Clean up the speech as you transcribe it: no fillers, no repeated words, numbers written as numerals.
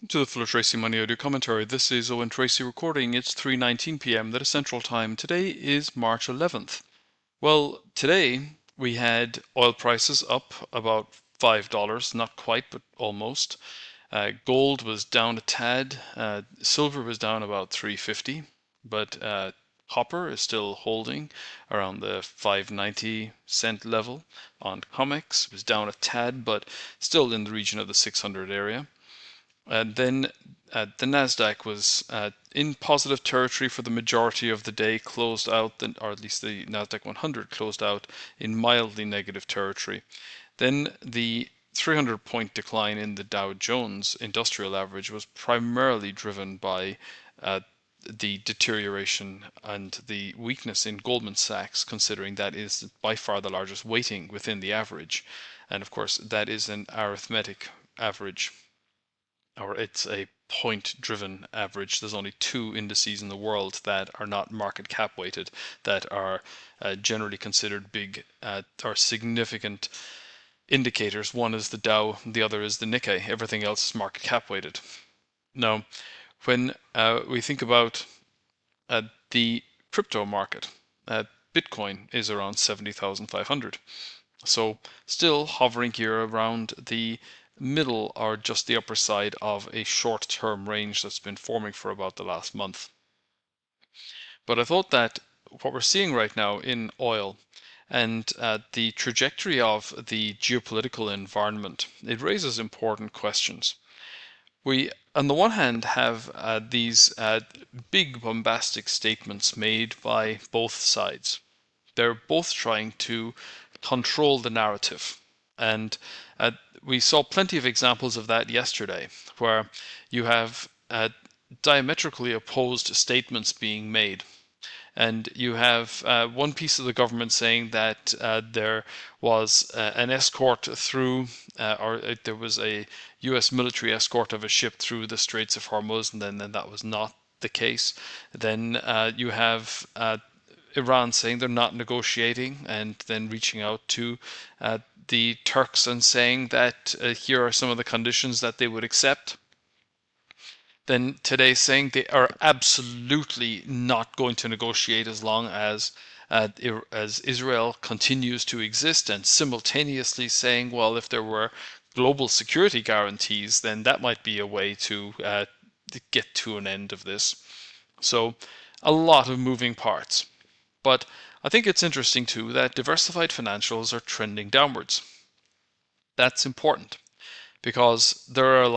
To the Full Tracy Money Audio Commentary. This is Owen Tracy recording. It's 3:19 p.m. That is Central Time. Today is March 11th. Well, today we had oil prices up about $5, not quite, but almost. Gold was down a tad. Silver was down about 350, but copper is still holding around the 5.90 level. On COMEX, it was down a tad, but still in the region of the 600 area. Then the Nasdaq was in positive territory for the majority of the day, closed out, or at least the Nasdaq 100 closed out in mildly negative territory. Then the 300-point decline in the Dow Jones Industrial Average was primarily driven by the deterioration and the weakness in Goldman Sachs, considering that is by far the largest weighting within the average. And of course, that is an arithmetic average, or it's a point-driven average. There's only two indices in the world that are not market cap weighted, that are generally considered big or significant indicators. One is the Dow, the other is the Nikkei. Everything else is market cap weighted. Now, when we think about the crypto market, Bitcoin is around 70,500. So still hovering here around the middle or just the upper side of a short-term range that's been forming for about the last month. But I thought that what we're seeing right now in oil and the trajectory of the geopolitical environment, it raises important questions. We, on the one hand, have these big bombastic statements made by both sides. They're both trying to control the narrative. And we saw plenty of examples of that yesterday, where you have diametrically opposed statements being made. And you have one piece of the government saying that there was an escort through, or there was a US military escort of a ship through the Straits of Hormuz, and then that was not the case. Then you have Iran saying they're not negotiating, and then reaching out to the Turks and saying that here are some of the conditions that they would accept. Then today saying they are absolutely not going to negotiate as long as Israel continues to exist, and simultaneously saying, well, if there were global security guarantees, then that might be a way to get to an end of this. So a lot of moving parts. But I think it's interesting too that diversified financials are trending downwards. That's important because there are